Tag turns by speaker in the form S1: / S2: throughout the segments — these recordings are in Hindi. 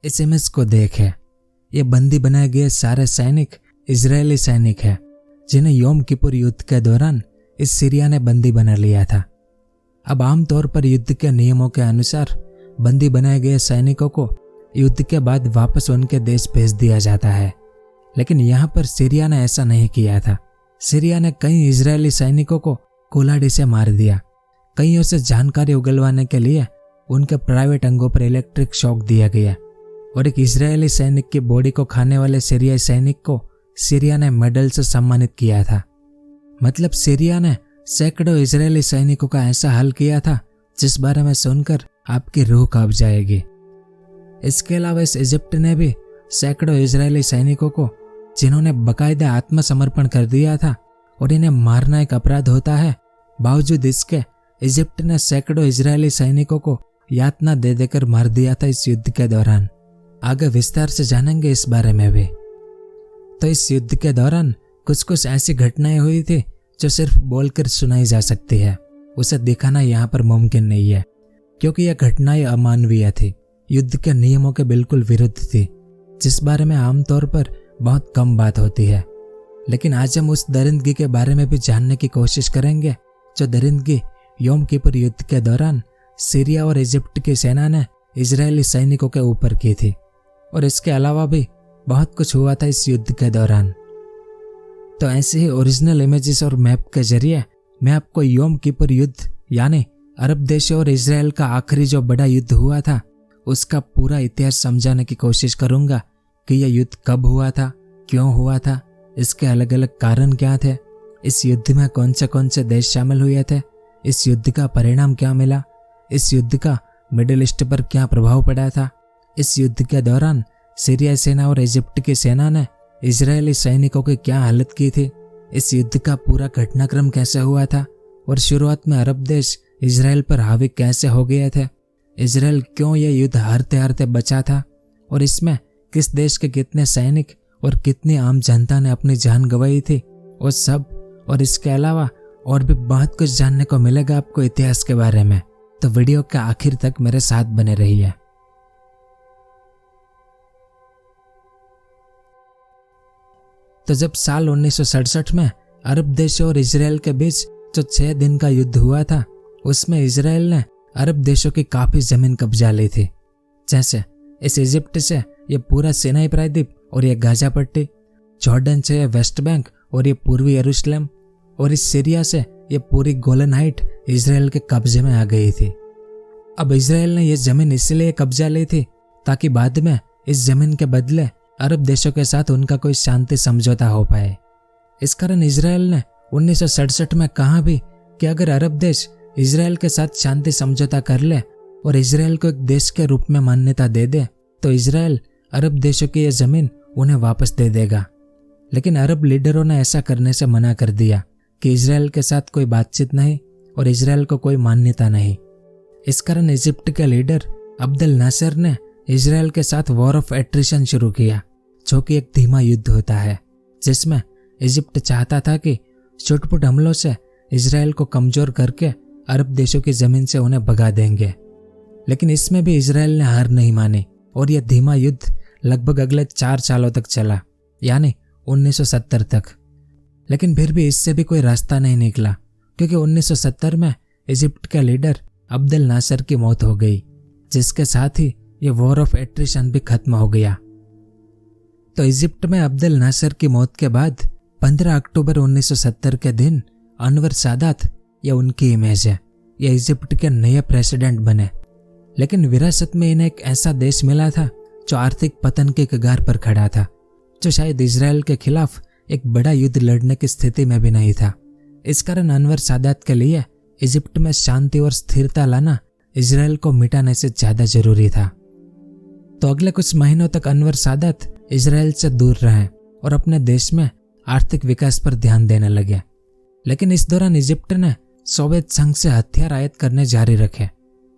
S1: इस इमेज को देखें। ये बंदी बनाए गए सारे सैनिक इजरायली सैनिक हैं जिन्हें योम किपुर युद्ध के दौरान इस सीरिया ने बंदी बना लिया था। अब आमतौर पर युद्ध के नियमों के अनुसार बंदी बनाए गए सैनिकों को युद्ध के बाद वापस उनके देश भेज दिया जाता है, लेकिन यहाँ पर सीरिया ने ऐसा नहीं किया था। सीरिया ने कई इजरायली सैनिकों को कुल्हाड़ी से मार दिया। कईयों से जानकारी उगलवाने के लिए उनके प्राइवेट अंगों पर इलेक्ट्रिक शॉक दिया गया और एक इजरायली सैनिक की बॉडी को खाने वाले सीरियाई सैनिक को सीरिया ने मेडल से सम्मानित किया था। मतलब सीरिया ने सैकड़ों इजरायली सैनिकों का ऐसा हल किया था जिस बारे में सुनकर आपकी रूह कांप जाएगी। इसके अलावा इस इजिप्ट ने भी सैकड़ों इजरायली सैनिकों को, जिन्होंने बकायदा आत्मसमर्पण कर दिया था और इन्हें मारना एक अपराध होता है, बावजूद इसके इजिप्ट ने सैकड़ों इजरायली सैनिकों को यातना दे देकर मार दिया था इस युद्ध के दौरान। आगे विस्तार से जानेंगे इस बारे में भी। तो इस युद्ध के दौरान कुछ कुछ ऐसी घटनाएं हुई थी जो सिर्फ बोलकर सुनाई जा सकती है, उसे दिखाना यहाँ पर मुमकिन नहीं है, क्योंकि यह घटनाएं अमानवीय थी, युद्ध के नियमों के बिल्कुल विरुद्ध थी, जिस बारे में आमतौर पर बहुत कम बात होती है। लेकिन आज हम उस दरिंदगी के बारे में भी जानने की कोशिश करेंगे जो दरिंदगी योम किपुर युद्ध के दौरान सीरिया और इजिप्ट की सेना ने इजरायली सैनिकों के ऊपर की थी। और इसके अलावा भी बहुत कुछ हुआ था इस युद्ध के दौरान। तो ऐसे ही ओरिजिनल इमेजेस और मैप के जरिए मैं आपको योम किपुर युद्ध यानी अरब देशों और इजराइल का आखिरी जो बड़ा युद्ध हुआ था उसका पूरा इतिहास समझाने की कोशिश करूंगा कि यह युद्ध कब हुआ था, क्यों हुआ था, इसके अलग अलग कारण क्या थे, इस युद्ध में कौन से देश शामिल हुए थे, इस युद्ध का परिणाम क्या मिला, इस युद्ध का मिडिल ईस्ट पर क्या प्रभाव पड़ा था, इस युद्ध के दौरान सीरिया सेना और इजिप्ट की सेना ने इजरायली सैनिकों की क्या हालत की थी, इस युद्ध का पूरा घटनाक्रम कैसे हुआ था और शुरुआत में अरब देश इजराइल पर हावी कैसे हो गए थे, इजराइल क्यों यह युद्ध हारते हारते बचा था और इसमें किस देश के कितने सैनिक और कितनी आम जनता ने अपनी जान गंवाई थी, वो सब और इसके अलावा और भी बहुत कुछ जानने को मिलेगा आपको इतिहास के बारे में। तो वीडियो के आखिर तक मेरे साथ बने रहिए। तो जब साल 1967 में अरब देशों और इजराइल के बीच जो 6 दिन का युद्ध हुआ था, उसमें इजराइल ने अरब देशों की काफी जमीन कब्जा ली थी, जैसे इस इजिप्ट से ये पूरा सिनाई प्रायद्वीप और ये गाजा पट्टी, जॉर्डन से ये वेस्ट बैंक और ये पूर्वी यरूशलेम, और इस सीरिया से ये पूरी गोलन हाइट इजराइल के कब्जे में आ गई थी। अब इजराइल ने यह जमीन इसलिए कब्जा ली थी ताकि बाद में इस जमीन के बदले अरब देशों के साथ उनका कोई शांति समझौता हो पाए। इस कारण इजराइल ने 1967 में कहा भी कि अगर अरब देश इजराइल के साथ शांति समझौता कर ले और इजराइल को एक देश के रूप में मान्यता दे दे तो इजराइल अरब देशों की यह जमीन उन्हें वापस दे देगा। लेकिन अरब लीडरों ने ऐसा करने से मना कर दिया कि इजराइल के साथ कोई बातचीत नहीं और इजराइल को कोई मान्यता नहीं। इस कारण इजिप्ट के लीडर अब्देल नासिर ने इजराइल के साथ वॉर ऑफ एट्रिशन शुरू किया, जो कि एक धीमा युद्ध होता है जिसमें इजिप्ट चाहता था कि छुटपुट हमलों से इजराइल को कमजोर करके अरब देशों की जमीन से उन्हें भगा देंगे। लेकिन इसमें भी इजराइल ने हार नहीं मानी और यह धीमा युद्ध लगभग अगले 4 सालों तक चला, यानी 1970 तक। लेकिन फिर भी इससे भी कोई रास्ता नहीं निकला, क्योंकि 1970 में इजिप्ट के लीडर अब्देल नासिर की मौत हो गई, जिसके साथ ही ये वॉर ऑफ एट्रिशन भी खत्म हो गया। तो इजिप्ट में अब्देल नासिर की मौत के बाद 15 अक्टूबर 1970 के दिन अनवर सादात, यह उनकी इमेज है, ये इजिप्ट के नए प्रेसिडेंट बने। लेकिन विरासत में इन्हें एक ऐसा देश मिला था जो आर्थिक पतन के कगार पर खड़ा था, जो शायद इजराइल के खिलाफ एक बड़ा युद्ध लड़ने की स्थिति में भी नहीं था। इस कारण अनवर सादात के लिए इजिप्ट में शांति और स्थिरता लाना इजराइल को मिटाने से ज्यादा जरूरी था। तो अगले कुछ महीनों तक अनवर सादात इजराइल से दूर रहे और अपने देश में आर्थिक विकास पर ध्यान देने लगे। लेकिन इस दौरान इजिप्ट ने सोवियत संघ से हथियार आयात करने जारी रखे,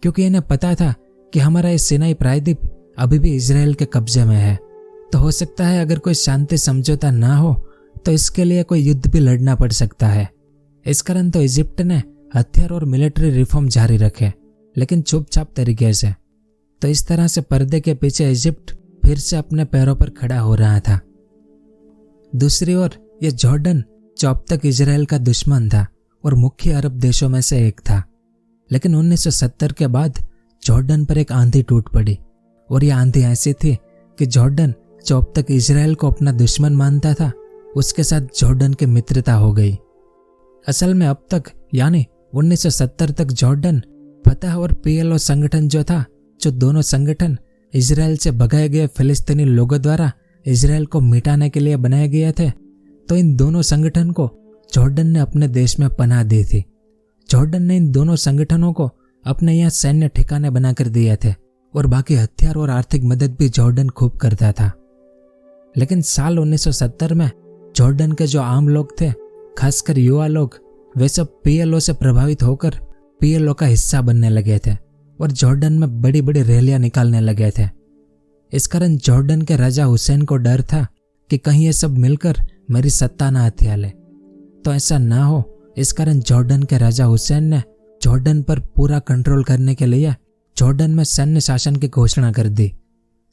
S1: क्योंकि इन्हें पता था कि हमारा ये सिनाई प्रायद्वीप अभी भी इजराइल के कब्जे में है। तो हो सकता है अगर कोई शांति समझौता ना हो तो इसके लिए कोई युद्ध भी लड़ना पड़ सकता है। इस कारण तो इजिप्ट ने हथियार और मिलिट्री रिफॉर्म जारी रखे, लेकिन चुपचाप तरीके से। तो इस तरह से पर्दे के पीछे इजिप्ट फिर से अपने पैरों पर खड़ा हो रहा था। दूसरी ओर यह जॉर्डन जो अब तक इजराइल का दुश्मन था और मुख्य अरब देशों में से एक था, लेकिन 1970 के बाद जॉर्डन पर एक आंधी टूट पड़ी और यह आंधी ऐसी थी कि जॉर्डन जो अब तक इजराइल को अपना दुश्मन मानता था, उसके साथ जॉर्डन की मित्रता हो गई। असल में अब तक यानी 1970 तक जॉर्डन, फतह और PLO संगठन जो था, जो दोनों संगठन इजराइल से भगाए गए फिलिस्तीनी लोगों द्वारा इजराइल को मिटाने के लिए बनाए गए थे, तो इन दोनों संगठन को जॉर्डन ने अपने देश में पनाह दी थी। जॉर्डन ने इन दोनों संगठनों को अपने यहाँ सैन्य ठिकाने बनाकर दिए थे और बाकी हथियार और आर्थिक मदद भी जॉर्डन खूब करता था। लेकिन साल 1970 में जॉर्डन के जो आम लोग थे, खासकर युवा लोग, वे सब PLO से प्रभावित होकर PLO का हिस्सा बनने लगे थे और जॉर्डन में बड़ी बड़ी रैलियां निकालने लगे थे। इस कारण जॉर्डन के राजा हुसैन को डर था कि कहीं ये सब मिलकर मेरी सत्ता ना हथिया ले। तो ऐसा ना हो, इस कारण जॉर्डन के राजा हुसैन ने जॉर्डन पर पूरा कंट्रोल करने के लिए जॉर्डन में सैन्य शासन की घोषणा कर दी,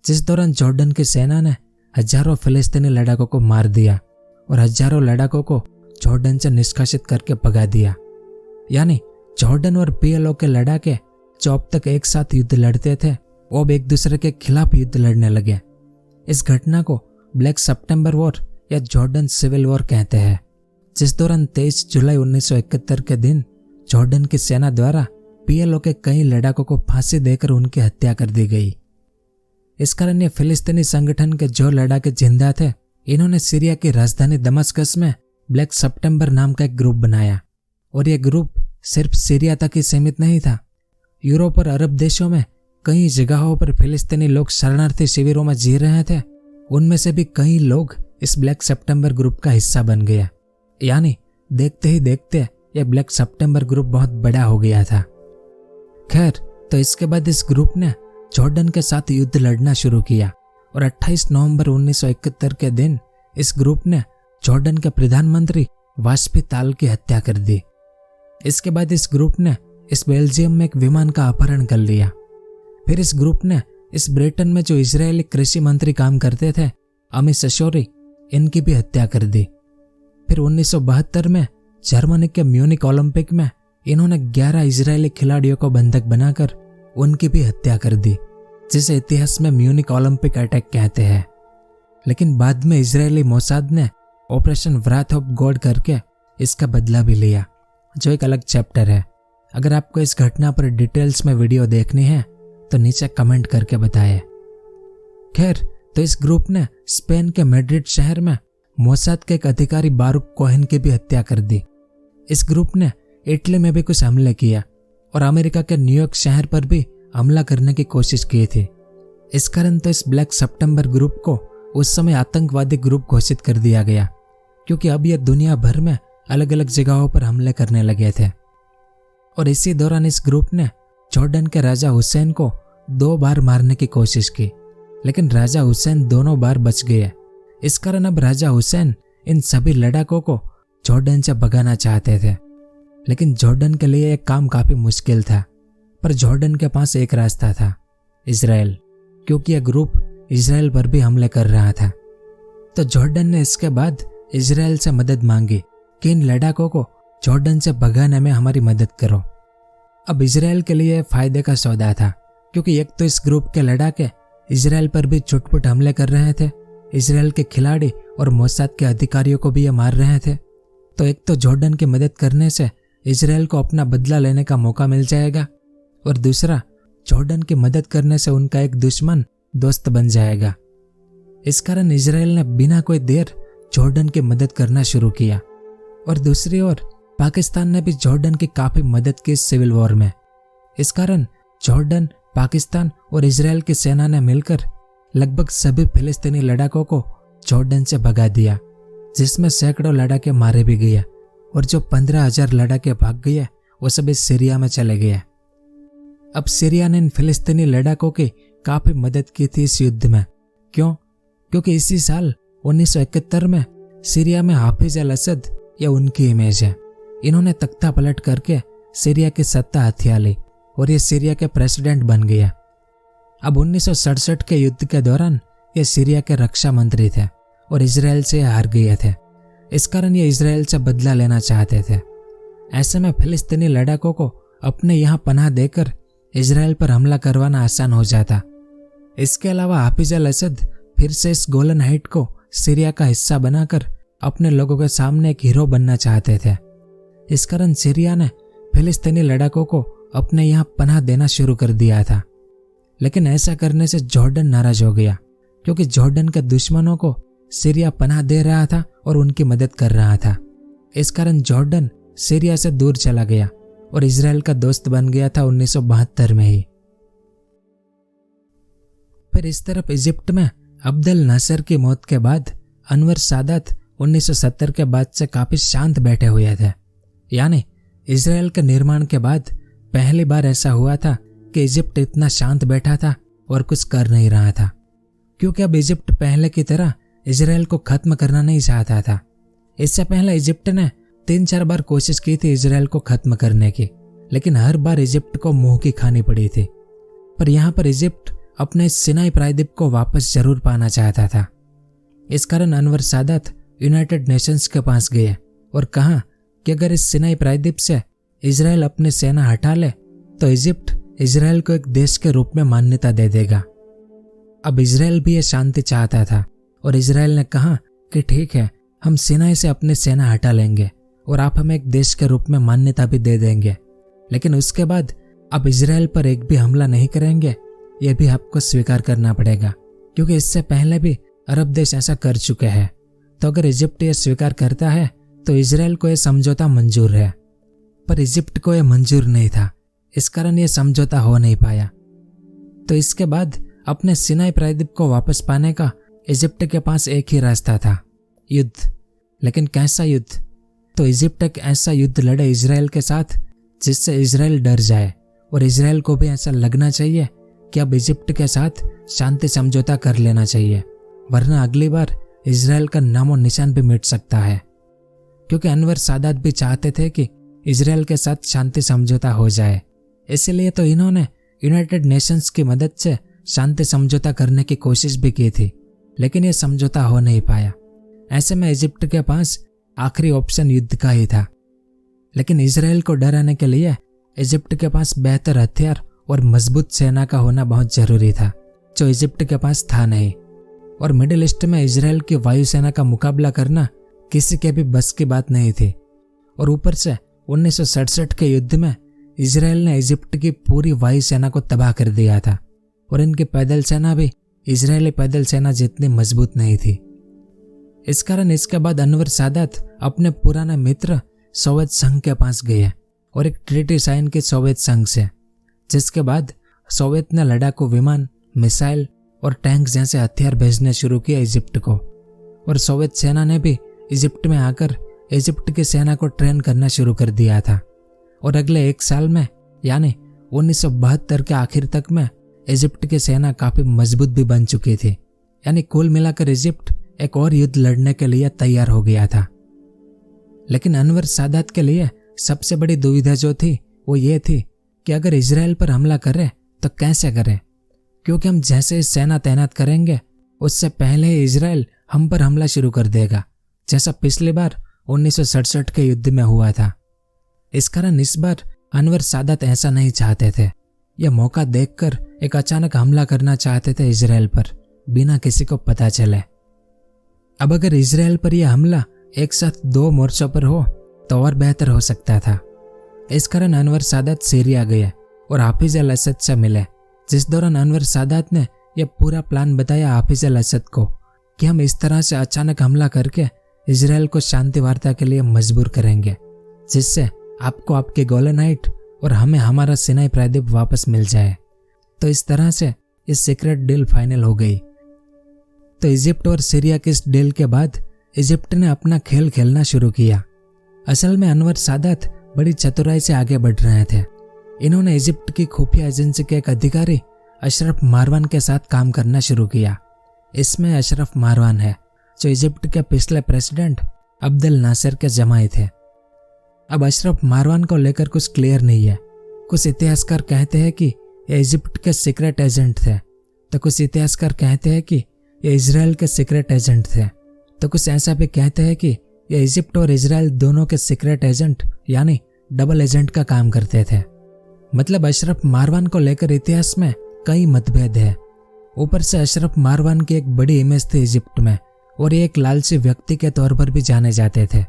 S1: जिस दौरान जॉर्डन की सेना ने हजारों फिलिस्तीनी लड़ाकों को मार दिया और हजारों लड़ाकों को जॉर्डन से निष्कासित करके भगा दिया। यानी जॉर्डन और PLO के लड़ाके जो अब तक एक साथ युद्ध लड़ते थे, वो अब एक दूसरे के खिलाफ युद्ध लड़ने लगे। इस घटना को ब्लैक सितंबर वॉर या जॉर्डन सिविल वॉर कहते हैं, जिस दौरान 23 जुलाई 1971 के दिन जॉर्डन की सेना द्वारा PLO के कई लड़ाकों को फांसी देकर उनकी हत्या कर दी गई। इस कारण ये फिलिस्तीनी संगठन के जो लड़ाके जिंदा थे, इन्होंने सीरिया की राजधानी दमिश्क में ब्लैक सितंबर नाम का एक ग्रुप बनाया और यह ग्रुप सिर्फ सीरिया तक ही सीमित नहीं था। यूरोप और अरब देशों में कई जगहों पर फिलिस्तीनी लोग शरणार्थी शिविरों में जी रहे थे, उनमें से भी कई लोग इस ब्लैक सितंबर ग्रुप का हिस्सा बन गया। यानी देखते ही देखते यह ब्लैक सितंबर ग्रुप बहुत बड़ा हो गया था। खैर, तो इसके बाद इस ग्रुप ने जॉर्डन के साथ युद्ध लड़ना शुरू किया और 28 नवंबर 1971 के दिन इस ग्रुप ने जॉर्डन के प्रधानमंत्री वास्पी ताल की हत्या कर दी। इसके बाद इस ग्रुप ने इस बेल्जियम में एक विमान का अपहरण कर लिया। फिर इस ग्रुप ने इस ब्रिटेन में जो इजरायली कृषि मंत्री काम करते थे, अमी सशोरी, इनकी भी हत्या कर दी। फिर 1972 में जर्मनी के म्यूनिक ओलंपिक में इन्होंने 11 इजरायली खिलाड़ियों को बंधक बनाकर उनकी भी हत्या कर दी, जिसे इतिहास में म्यूनिक ओलंपिक अटैक कहते हैं। लेकिन बाद में इजरायली मोसाद ने ऑपरेशन व्राथ ऑफ गॉड करके इसका बदला भी लिया, जो एक अलग चैप्टर है। अगर आपको इस घटना पर डिटेल्स में वीडियो देखनी है तो नीचे कमेंट करके बताएं। खैर, तो इस ग्रुप ने स्पेन के मैड्रिड शहर में मोसाद के एक अधिकारी बारूक कोहेन की भी हत्या कर दी। इस ग्रुप ने इटली में भी कुछ हमले किया और अमेरिका के न्यूयॉर्क शहर पर भी हमला करने की कोशिश की थी। इस कारण तो इस ब्लैक सितंबर ग्रुप को उस समय आतंकवादी ग्रुप घोषित कर दिया गया, क्योंकि अब यह दुनिया भर में अलग अलग जगहों पर हमले करने लगे थे। और इसी दौरान इस ग्रुप ने जॉर्डन के राजा हुसैन को 2 बार मारने की कोशिश की, लेकिन राजा हुसैन दोनों बार बच गए। इस कारण अब राजा हुसैन इन सभी लड़ाकों को जॉर्डन से भगाना चाहते थे। लेकिन जॉर्डन के लिए यह काम काफी मुश्किल था, पर जॉर्डन के पास एक रास्ता था, इजराइल, क्योंकि यह ग्रुप इजराइल पर भी हमले कर रहा था। तो जॉर्डन ने इसके बाद इजराइल से मदद मांगी कि इन लड़ाकों को जॉर्डन से भगाने में हमारी मदद करो। अब इजराइल के लिए फायदे का सौदा था, क्योंकि एक तो इस ग्रुप के लड़ाके इजराइल पर भी छुटपुट हमले कर रहे थे, इजराइल के खिलाड़ी और मोसाद के अधिकारियों को भी ये मार रहे थे। तो एक तो जॉर्डन की मदद करने से इजराइल को अपना बदला लेने का मौका मिल जाएगा, और दूसरा, जॉर्डन की मदद करने से उनका एक दुश्मन दोस्त बन जाएगा। इस कारण इजराइल ने बिना कोई देर जॉर्डन की मदद करना शुरू किया। और दूसरी ओर पाकिस्तान ने भी जॉर्डन की काफी मदद की सिविल वॉर में। इस कारण जॉर्डन, पाकिस्तान और इजराइल की सेना ने मिलकर लगभग सभी फिलिस्तीनी लड़ाकों को जॉर्डन से भगा दिया, जिसमें सैकड़ों लड़ाके मारे भी गए, और जो 15,000 लड़ाके भाग गए वो सभी सीरिया में चले गए। अब सीरिया ने इन फिलिस्तीनी लड़ाकों की काफी मदद की थी इस युद्ध में। क्यों? क्योंकि इसी साल 1971 में सीरिया में हाफिज अल असद, या उनकी इमेज है, इन्होंने तख्ता पलट करके सीरिया की सत्ता हथिया ली और ये सीरिया के प्रेसिडेंट बन गया। अब 1967 के युद्ध के दौरान ये सीरिया के रक्षा मंत्री थे और इजराइल से हार गए थे। इस कारण ये इजराइल से बदला लेना चाहते थे। ऐसे में फिलिस्तीनी लड़ाकों को अपने यहाँ पनाह देकर इजराइल पर हमला करवाना आसान हो जाता। इसके अलावा हाफिज अल असद फिर से इस गोलन हाइट को सीरिया का हिस्सा बनाकर अपने लोगों के सामने एक हीरो बनना चाहते थे। इस कारण सीरिया ने फिलिस्तीनी लड़ाकों को अपने यहाँ पनाह देना शुरू कर दिया था। लेकिन ऐसा करने से जॉर्डन नाराज हो गया, क्योंकि जॉर्डन के दुश्मनों को सीरिया पनाह दे रहा था और उनकी मदद कर रहा था। इस कारण जॉर्डन सीरिया से दूर चला गया और इजराइल का दोस्त बन गया था 1972 में ही। फिर इस तरफ इजिप्ट में अब्देल नासिर की मौत के बाद अनवर सादात 1970 के बाद से काफी शांत बैठे हुए थे। यानी इजराइल के निर्माण के बाद पहली बार ऐसा हुआ था कि इजिप्ट इतना शांत बैठा था और कुछ कर नहीं रहा था, क्योंकि अब इजिप्ट पहले की तरह इजराइल को खत्म करना नहीं चाहता था। इससे पहले इजिप्ट ने 3-4 बार कोशिश की थी इजराइल को खत्म करने की, लेकिन हर बार इजिप्ट को मुंह की खानी पड़ी थी। पर यहाँ पर इजिप्ट अपने सिनाई प्रायद्वीप को वापस जरूर पाना चाहता था। इस कारण अनवर सादात यूनाइटेड नेशंस के पास गए और कहा कि अगर इस सिनाई प्रायद्वीप से इजराइल अपनी सेना हटा ले तो इजिप्ट इजराइल को एक देश के रूप में मान्यता दे देगा। अब इजराइल भी ये शांति चाहता था और इजराइल ने कहा कि ठीक है, हम सिनाई से अपनी सेना हटा लेंगे और आप हमें एक देश के रूप में मान्यता भी दे देंगे, लेकिन उसके बाद अब इजराइल पर एक भी हमला नहीं करेंगे। यह भी आपको स्वीकार करना पड़ेगा, क्योंकि इससे पहले भी अरब देश ऐसा कर चुके हैं। तो अगर इजिप्ट यह स्वीकार करता है तो इजराइल को यह समझौता मंजूर है। पर इजिप्ट को यह मंजूर नहीं था, इस कारण यह समझौता हो नहीं पाया। तो इसके बाद अपने सिनाई प्रायद्वीप को वापस पाने का इजिप्ट के पास एक ही रास्ता था, युद्ध। लेकिन कैसा युद्ध? तो इजिप्ट एक ऐसा युद्ध लड़े इजराइल के साथ जिससे इजराइल डर जाए और इजराइल को भी ऐसा लगना चाहिए कि अब इजिप्ट के साथ शांति समझौता कर लेना चाहिए, वरना अगली बार इजराइल का नामो निशान भी मिट सकता है। क्योंकि अनवर सादात भी चाहते थे कि इजराइल के साथ शांति समझौता हो जाए, इसलिए तो इन्होंने यूनाइटेड नेशंस की मदद से शांति समझौता करने की कोशिश भी की थी, लेकिन यह समझौता हो नहीं पाया। ऐसे में इजिप्ट के पास आखिरी ऑप्शन युद्ध का ही था। लेकिन इजराइल को डराने के लिए इजिप्ट के पास बेहतर हथियार और मजबूत सेना का होना बहुत जरूरी था, जो इजिप्ट के पास था नहीं। और मिडिल ईस्ट में इजराइल की वायुसेना का मुकाबला करना किसी के भी बस की बात नहीं थी। और ऊपर से 1967 के युद्ध में इजराइल ने इजिप्ट की पूरी वायुसेना को तबाह कर दिया था और इनकी पैदल सेना भी इजरायली पैदल सेना जितनी मजबूत नहीं थी। इस कारण इसके बाद अनवर सादात अपने पुराने मित्र सोवियत संघ के पास गए और एक ट्रीटी साइन की सोवियत संघ से, जिसके बाद सोवियत ने लड़ाकू विमान, मिसाइल और टैंक जैसे हथियार भेजने शुरू किए इजिप्ट को। और सोवियत सेना ने भी इजिप्ट में आकर इजिप्ट की सेना को ट्रेन करना शुरू कर दिया था। और अगले 1 साल में यानी 1972 के आखिर तक में इजिप्ट की सेना काफी मजबूत भी बन चुकी थी। यानी कुल मिलाकर इजिप्ट एक और युद्ध लड़ने के लिए तैयार हो गया था। लेकिन अनवर सादात के लिए सबसे बड़ी दुविधा जो थी वो ये थी कि अगर इजराइल पर हमला करे तो कैसे करे, क्योंकि हम जैसे ही सेना तैनात करेंगे उससे पहले ही इजराइल हम पर हमला शुरू कर देगा, जैसा पिछली बार 1967 के युद्ध में हुआ था। इस कारण इस बार अनवर सादात ऐसा नहीं चाहते थे। यह मौका देखकर एक अचानक हमला करना चाहते थे इजराइल पर, बिना किसी को पता चले। अब अगर इजराइल पर यह हमला एक साथ 2 मोर्चों पर हो तो और बेहतर हो सकता था। इस कारण अनवर सादात सीरिया गए और हाफिज अल असद से मिले, जिस दौरान अनवर सादात ने यह पूरा प्लान बताया हाफिज अल असद को कि हम इस तरह से अचानक हमला करके इजराइल को शांति वार्ता के लिए मजबूर करेंगे, जिससे आपको आपके गोलन हाइट और हमें हमारा सिनाई प्रायद्वीप वापस मिल जाए। तो इस तरह से इस सीक्रेट डील फाइनल हो गई। तो इजिप्ट और सीरिया के इस डील के बाद इजिप्ट ने अपना खेल खेलना शुरू किया। असल में अनवर सादात बड़ी चतुराई से आगे बढ़ रहे थे। इन्होंने इजिप्ट की खुफिया एजेंसी के एक अधिकारी अशरफ मारवान के साथ काम करना शुरू किया। इसमें अशरफ मारवान है जो इजिप्ट के पिछले प्रेसिडेंट अब्देल नासिर के जमाई थे। अब अशरफ मारवान को लेकर कुछ क्लियर नहीं है। कुछ इतिहासकार कहते हैं कि ये इजिप्ट के सीक्रेट एजेंट थे तो कुछ इतिहासकार कहते हैं कि ये इजराइल के सीक्रेट एजेंट थे, तो कुछ ऐसा भी कहते हैं कि ये इजिप्ट और इजराइल दोनों के सीक्रेट एजेंट यानी डबल एजेंट का काम करते थे। मतलब अशरफ मारवान को लेकर इतिहास में कई मतभेद है। ऊपर से अशरफ मारवान की एक बड़ी इमेज थी इजिप्ट में और ये एक लालची व्यक्ति के तौर पर भी जाने जाते थे।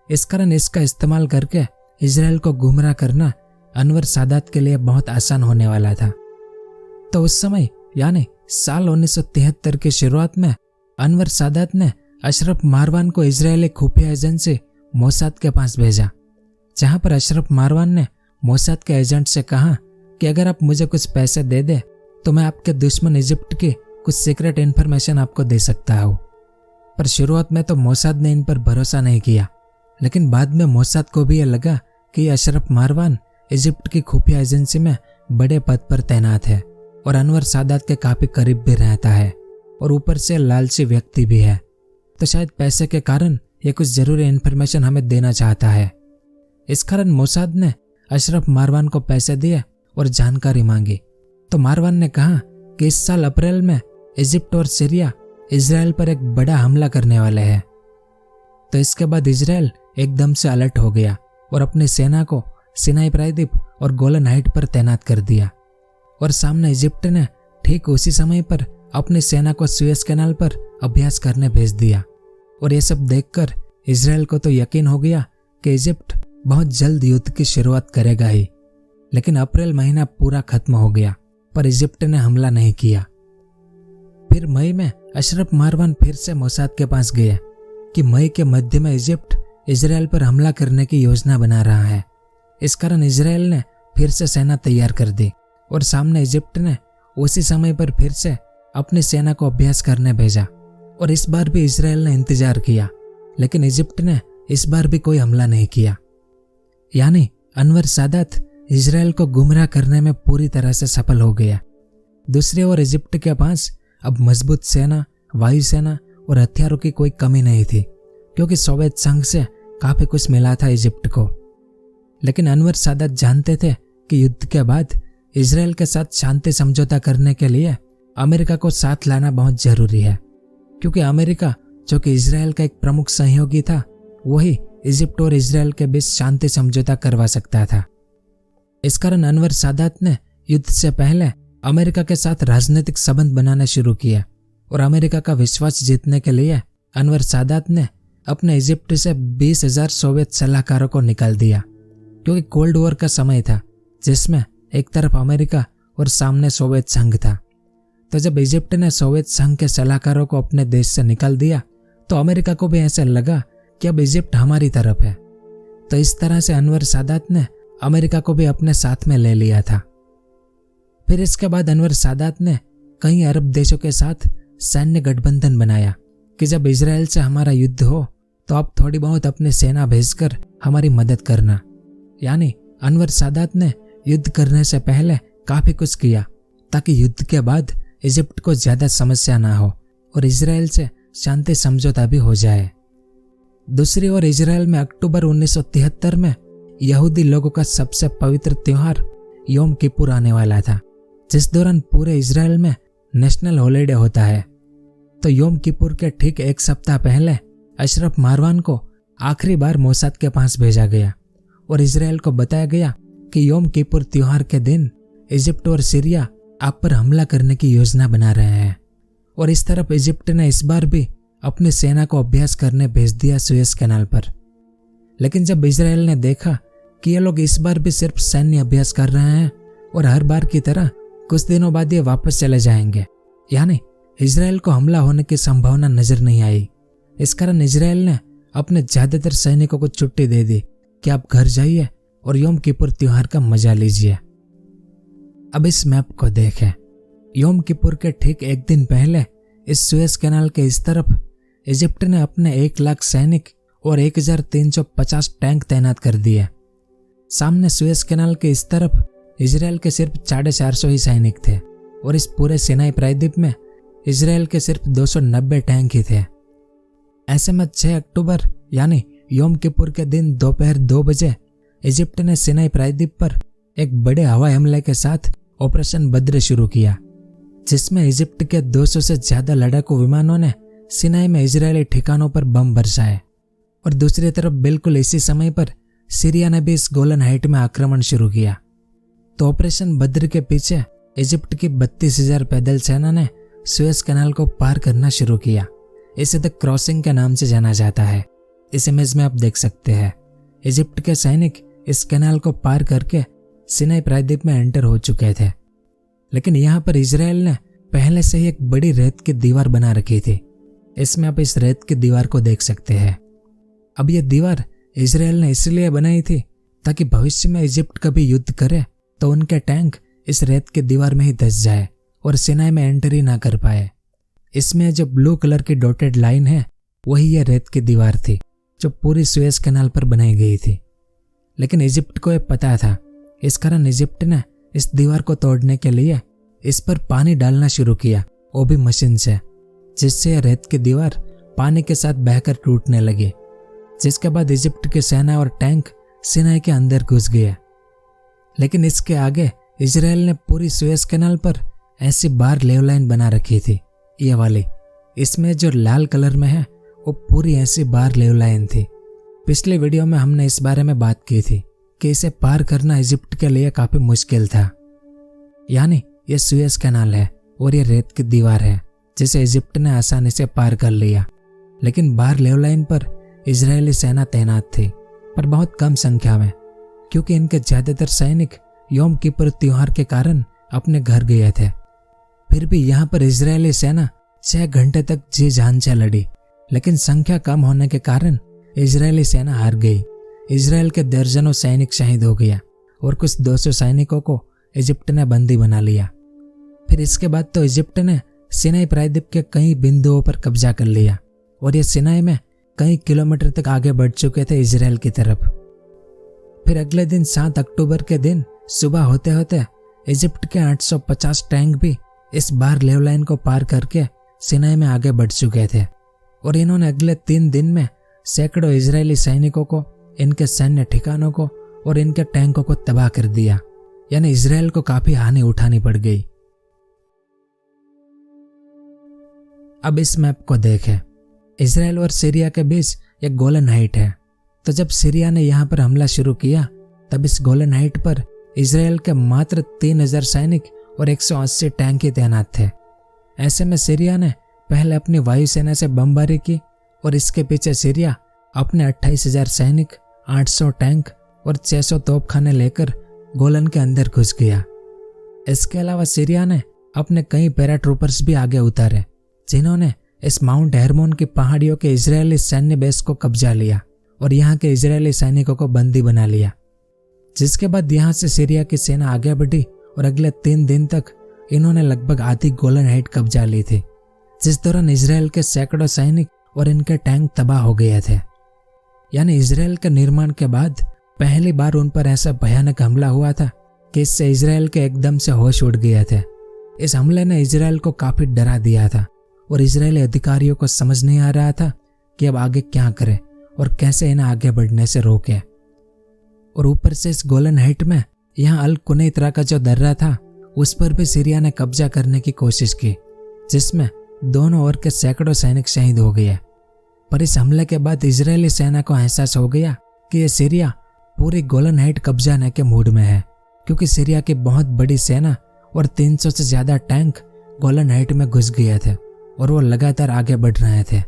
S1: इस कारण इसका इस्तेमाल करके इजराइल को गुमराह करना अनवर सादात के लिए बहुत आसान होने वाला था। तो उस समय यानी साल 1973 की शुरुआत में अनवर सादात ने अशरफ मारवान को इजरायली खुफिया एजेंसी मोसाद के पास भेजा, जहां पर अशरफ मारवान ने मोसाद के एजेंट से कहा कि अगर आप मुझे कुछ पैसे दे दे तो मैं आपके दुश्मन इजिप्ट की कुछ सीक्रेट इन्फॉर्मेशन आपको दे सकता हूँ। पर शुरुआत में तो मोसाद ने इन पर भरोसा नहीं किया, लेकिन बाद में मोसाद को भी यह लगा कि अशरफ मारवान इजिप्ट की खुफिया एजेंसी में बड़े पद पर तैनात है और अनवर सादात के काफी करीब भी रहता है और ऊपर से लालची व्यक्ति भी है, तो शायद पैसे के कारण ये कुछ जरूरी इन्फॉर्मेशन हमें देना चाहता है। इस कारण मोसाद ने अशरफ मारवान को पैसे दिए और जानकारी मांगी। तो मारवान ने कहा कि इस साल अप्रैल में इजिप्ट और सीरिया इजराइल पर एक बड़ा हमला करने वाले हैं। तो इसके बाद इजराइल एकदम से अलर्ट हो गया और अपनी सेना को सिनाई प्रायद्वीप और गोलन हाइट पर तैनात कर दिया और सामने इजिप्ट ने ठीक उसी समय पर अपनी सेना को सुएज कैनाल पर अभ्यास करने भेज दिया। और ये सब देखकर इजराइल को तो यकीन हो गया कि इजिप्ट बहुत जल्द युद्ध की शुरुआत करेगा ही। लेकिन अप्रैल महीना पूरा खत्म हो गया पर इजिप्ट ने हमला नहीं किया। फिर मई में अशरफ मारवान फिर से मोसाद के पास गए कि मई के मध्य में इजिप्ट इजराइल पर हमला करने की योजना बना रहा है। इस कारण इजराइल ने फिर से सेना तैयार कर दी और सामने इजिप्ट ने उसी समय पर फिर से अपनी सेना को अभ्यास करने भेजा। और इस बार भी इजराइल ने इंतजार किया, लेकिन इजिप्ट ने इस बार भी कोई हमला नहीं किया। यानी अनवर सादात इजराइल को गुमराह करने में पूरी तरह से सफल हो गया। दूसरी ओर इजिप्ट के पास अब मजबूत सेना, वायुसेना और हथियारों की कोई कमी नहीं थी, क्योंकि सोवियत संघ से काफी कुछ मिला था इजिप्ट को। लेकिन अनवर सादात जानते थे कि युद्ध के बाद इजराइल के साथ शांति समझौता करने के लिए अमेरिका को साथ लाना बहुत जरूरी है, क्योंकि अमेरिका जो कि इजराइल का एक प्रमुख सहयोगी था, वही इजिप्ट और इजराइल के बीच शांति समझौता करवा सकता था। इस कारण अनवर सादात ने युद्ध से पहले अमेरिका के साथ राजनीतिक संबंध बनाने शुरू किए और अमेरिका का विश्वास जीतने के लिए अनवर सादात ने अपने इजिप्ट से 20,000 सोवियत सलाहकारों को निकाल दिया, क्योंकि कोल्ड वॉर का समय था जिसमें एक तरफ अमेरिका और सामने सोवियत संघ था। तो जब इजिप्ट ने सोवियत संघ के सलाहकारों को अपने देश से निकाल दिया तो अमेरिका को भी ऐसा लगा कि अब इजिप्ट हमारी तरफ है। तो इस तरह से अनवर सादात ने अमेरिका को भी अपने साथ में ले लिया था। फिर इसके बाद अनवर सादात ने कई अरब देशों के साथ सैन्य गठबंधन बनाया कि जब इजराइल से हमारा युद्ध हो तो आप थोड़ी बहुत अपनी सेना भेजकर हमारी मदद करना। यानी अनवर सादात ने युद्ध करने से पहले काफी कुछ किया ताकि युद्ध के बाद इजिप्ट को ज्यादा समस्या ना हो और इजराइल से शांति समझौता भी हो जाए। दूसरी ओर इजराइल में अक्टूबर 1973 में यहूदी लोगों का सबसे पवित्र त्योहार योम किपुर आने वाला था, जिस दौरान पूरे इजराइल में नेशनल हॉलिडे होता है। तो योम किपुर के ठीक एक सप्ताह पहले अशरफ मारवान को आखिरी बार मोसाद के पास भेजा गया और इजराइल को बताया गया कि योम किपुर त्योहार के दिन इजिप्ट और सीरिया आप पर हमला करने की योजना बना रहे हैं। और इस तरफ इजिप्ट ने इस बार भी अपनी सेना को अभ्यास करने भेज दिया सुएज कैनाल पर। लेकिन जब इजराइल ने देखा कि ये लोग इस बार भी सिर्फ सैन्य अभ्यास कर रहे हैं और हर बार की तरह कुछ दिनों बाद ये वापस चले जाएंगे, यानी इजराइल को हमला होने की संभावना नजर नहीं आई। इस कारण इजराइल ने अपने ज्यादातर सैनिकों को छुट्टी दे दी कि आप घर जाइए और योम किपुर त्योहार का मजा लीजिए। अब इस मैप को देखें। योम किपुर के ठीक एक दिन पहले इस सुएज कैनाल के इस तरफ इजिप्ट ने अपने 1 लाख सैनिक और 1350 टैंक तैनात कर दिए। सामने सुएज कैनाल के इस तरफ इजराइल के सिर्फ 450 ही सैनिक थे और इस पूरे सिनाई प्रायद्वीप में इजराइल के सिर्फ 290 टैंक ही थे। ऐसे में 6 अक्टूबर यानी योम किपुर के दिन दोपहर 2 बजे इजिप्ट ने सिनाई प्रायद्वीप पर एक बड़े हवाई हमले के साथ ऑपरेशन बद्र शुरू किया। जिसमें इजिप्ट के 200 से ज्यादा लड़ाकू विमानों ने सिनाई में इजरायली ठिकानों पर बम बरसाए और दूसरी तरफ बिल्कुल इसी समय पर सीरिया ने भी इस गोलन हाइट में आक्रमण शुरू किया। तो ऑपरेशन बद्र के पीछे इजिप्ट की 32,000 पैदल सेना ने सुएज कैनाल को पार करना शुरू किया। इसे द क्रॉसिंग के नाम से जाना जाता है। इस इमेज में आप देख सकते हैं इजिप्ट के सैनिक इस कैनाल को पार करके सिनाई प्रायद्वीप में एंटर हो चुके थे। लेकिन यहाँ पर इजराइल ने पहले से ही एक बड़ी रेत की दीवार बना रखी थी। इसमें आप इस रेत की दीवार को देख सकते हैं। अब यह दीवार इजराइल ने इसलिए बनाई थी ताकि भविष्य में इजिप्ट कभी युद्ध करे तो उनके टैंक इस रेत की दीवार में ही धंस जाए और सिनाई में एंट्री ना कर पाए। इसमें जो ब्लू कलर की डॉटेड लाइन है वही यह रेत की दीवार थी जो पूरी सुएज कैनाल पर बनाई गई थी। लेकिन इजिप्ट को यह पता था, इस कारण इजिप्ट ने इस दीवार को तोड़ने के लिए इस पर पानी डालना शुरू किया, वो भी मशीन से, जिससे यह रेत की दीवार पानी के साथ बहकर टूटने लगी। जिसके बाद इजिप्ट की सेना और टैंक सिनाई के अंदर घुस गए। लेकिन इसके आगे इजराइल ने पूरी सुएज कैनाल पर ऐसी बार लेव लाइन बना रखी थी, ये वाली। इसमें जो लाल कलर में है वो पूरी ऐसी बार लेव लाइन थी। पिछले वीडियो में हमने इस बारे में बात की थी कि इसे पार करना इजिप्ट के लिए काफी मुश्किल था। यानी ये सुएज कैनाल है और ये रेत की दीवार है जिसे इजिप्ट ने आसानी से पार कर लिया। लेकिन बार लेव लाइन पर इजरायली सेना तैनात थी, पर बहुत कम संख्या में, क्योंकि इनके ज्यादातर सैनिक योम किपुर त्योहार के कारण अपने घर गए थे। फिर भी यहाँ पर इजरायली सेना 6 घंटे तक जी जान से लड़ी, लेकिन संख्या कम होने के कारण इजरायली सेना हार गई। इजराइल के दर्जनों सैनिक शहीद हो गया और कुछ 200 सैनिकों को इजिप्ट ने बंदी बना लिया। फिर इसके बाद तो इजिप्ट ने सिनाई प्रायद्वीप के कई बिंदुओं पर कब्जा कर लिया और ये सिनाई में कई किलोमीटर तक आगे बढ़ चुके थे इजराइल की तरफ। फिर अगले दिन 7 अक्टूबर के दिन सुबह होते होते इजिप्ट के 850 टैंक भी इस बार लेव लाइन को पार करके सिनाई में आगे बढ़ चुके थे और इन्होंने अगले 3 दिन में सैकड़ों इजरायली सैनिकों को, इनके सैन्य ठिकानों को और इनके टैंकों को तबाह कर दिया। यानी इजराइल को काफी हानि उठानी पड़ गई। अब इस मैप को देखें। इजराइल और सीरिया के बीच एक गोलन हाइट है। तो जब सीरिया ने यहाँ पर हमला शुरू किया तब इस गोलन हाइट पर इजराइल के मात्र 3,000 सैनिक और 180 टैंक ही तैनात थे। ऐसे में सीरिया ने पहले अपनी वायुसेना से बमबारी की और इसके पीछे सीरिया अपने 28,000 सैनिक, 800 टैंक और 600 तोपखाने लेकर गोलन के अंदर घुस गया। इसके अलावा सीरिया ने अपने कई पैराट्रूपर्स भी आगे उतारे, जिन्होंने इस माउंट हेरमोन की पहाड़ियों के इजरायली सैन्य बेस को कब्जा लिया और यहाँ के इजरायली सैनिकों को बंदी बना लिया। जिसके बाद यहाँ से सीरिया की सेना आगे बढ़ी और अगले 3 दिन तक इन्होंने लगभग आधी गोलन हाइट कब्जा ली थी, जिस दौरान इजराइल के सैकड़ों सैनिक और इनके टैंक तबाह हो गए थे। यानी इजराइल के निर्माण के बाद पहली बार उन पर ऐसा भयानक हमला हुआ था कि इससे इजराइल के एकदम से होश उड़ गए थे। इस हमले ने इजराइल को काफी डरा दिया था और इजरायली अधिकारियों को समझ नहीं आ रहा था कि अब आगे क्या करें और कैसे इन्हें आगे बढ़ने से रोके। और ऊपर से इस गोलन हाइट में यहाँ अल कुनैतरा का जो दर्रा था उस पर भी सीरिया ने कब्जा करने की कोशिश की, जिसमें दोनों ओर के सैकड़ों सैनिक शहीद हो गए। पर इस हमले के बाद इजरायली सेना को एहसास हो गया कि यह सीरिया पूरी गोलन हाइट कब्जाने के मूड में है, क्योंकि सीरिया की बहुत बड़ी सेना और 300 से ज्यादा टैंक गोलन हाइट में घुस गए थे और वो लगातार आगे बढ़ रहे थे।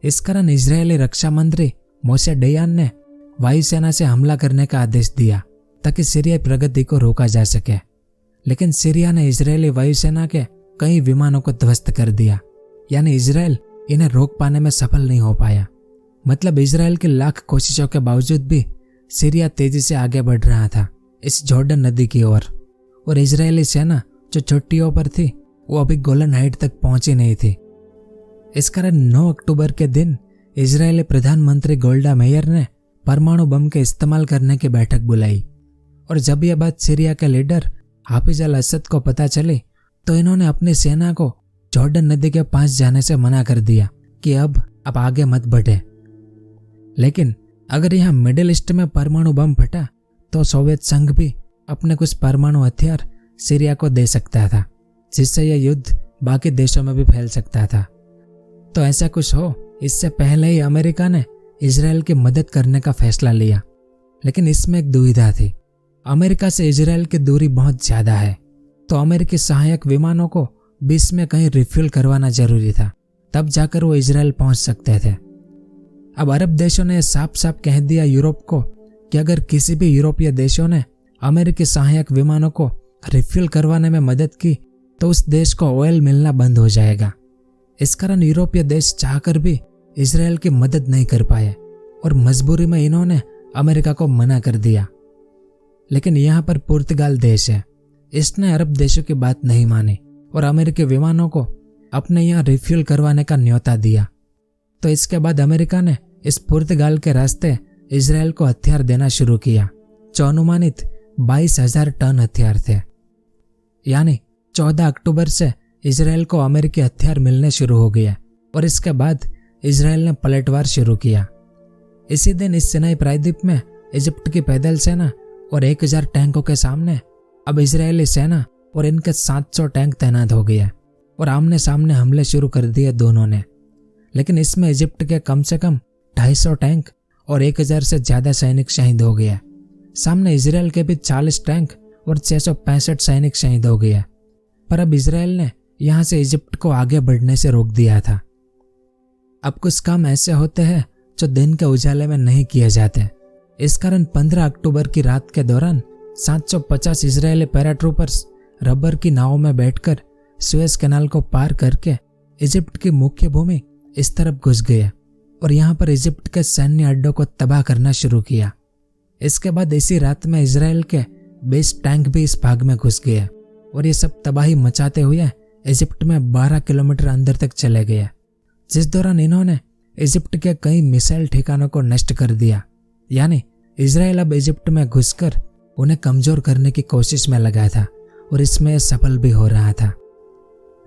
S1: इस कारण इजरायली रक्षा मंत्री मोशे डयान ने वायुसेना से हमला करने का आदेश दिया ताकि सीरियाई प्रगति को रोका जा सके। लेकिन सीरिया ने इजरायली वायुसेना के कई विमानों को ध्वस्त कर दिया, यानी इजराइल इन्हें रोक पाने में सफल नहीं हो पाया। मतलब इजराइल की लाख कोशिशों के बावजूद भी सीरिया तेजी से आगे बढ़ रहा था इस जॉर्डन नदी की ओर, और इजरायली सेना जो चोटियों पर थी वो अभी गोलन हाइट तक पहुंची नहीं थी। इस कारण 9 अक्टूबर के दिन इजरायली प्रधानमंत्री गोल्डा मेयर ने परमाणु बम के इस्तेमाल करने की बैठक बुलाई। और जब यह बात सीरिया के लीडर हाफिज अल असद को पता चली तो इन्होंने अपनी सेना को जॉर्डन नदी के पास जाने से मना कर दिया कि अब आगे मत बढ़े। लेकिन अगर यहाँ मिडिल ईस्ट में परमाणु बम फटा तो सोवियत संघ भी अपने कुछ परमाणु हथियार सीरिया को दे सकता था, जिससे यह युद्ध बाकी देशों में भी फैल सकता था। तो ऐसा कुछ हो इससे पहले ही अमेरिका ने इजराइल की मदद करने का फैसला लिया, लेकिन इसमें एक दुविधा थी। अमेरिका से इजराइल की दूरी बहुत ज्यादा है, तो अमेरिकी सहायक विमानों को बीच में कहीं रिफ्यूल करवाना जरूरी था, तब जाकर वो इजराइल पहुंच सकते थे। अब अरब देशों ने साफ साफ कह दिया यूरोप को कि अगर किसी भी यूरोपीय देशों ने अमेरिकी सहायक विमानों को रिफ्यूल करवाने में मदद की तो उस देश को ऑयल मिलना बंद हो जाएगा। इस कारण यूरोपीय देश चाहकर भी इजराइल की मदद नहीं कर पाए और मजबूरी में इन्होंने अमेरिका को मना कर दिया। लेकिन यहाँ पर पुर्तगाल देश है, इसने अरब देशों की बात नहीं मानी और अमेरिकी विमानों को अपने यहाँ रिफ्यूल करवाने का न्योता दिया। तो इसके बाद अमेरिका ने इस पुर्तगाल के रास्ते इजराइल को हथियार देना शुरू किया, जो अनुमानित 22,000 टन हथियार थे। यानी 14 अक्टूबर से इजराइल को अमेरिकी हथियार मिलने शुरू हो गया और इसके बाद इजराइल ने पलटवार शुरू किया। इसी दिन इस सिनाई प्रायद्वीप में इजिप्ट की पैदल सेना और 1000 टैंकों के सामने अब इजरायली सेना और इनके 700 टैंक तैनात हो गए और आमने सामने हमले शुरू कर दिए दोनों ने। लेकिन इसमें इजिप्ट के कम से कम 250 टैंक और 1000 से ज्यादा सैनिक शहीद हो गए। सामने इजराइल के भी 40 टैंक और 665 सैनिक शहीद हो गए। पर अब इजराइल ने यहां से इजिप्ट को आगे बढ़ने से रोक दिया था। अब कुछ काम ऐसे होते हैं जो दिन के उजाले में नहीं किए जाते। इस कारण 15 अक्टूबर की रात के दौरान 750 इजरायली पैराट्रूपर्स रबर की नावों में बैठकर सुएज कैनाल को पार करके इजिप्ट की मुख्य भूमि इस तरफ घुस गए और यहाँ पर इजिप्ट के सैन्य अड्डों को तबाह करना शुरू किया। इसके बाद इसी रात में इजराइल के 20 टैंक भी इस भाग में घुस गए और ये सब तबाही मचाते हुए इजिप्ट में 12 किलोमीटर अंदर तक चले गए, जिस दौरान इन्होंने इजिप्ट के कई मिसाइल ठिकानों को नष्ट कर दिया। यानी इजराइल अब इजिप्ट में घुसकर उन्हें कमजोर करने की कोशिश में लगा था और इसमें सफल भी हो रहा था।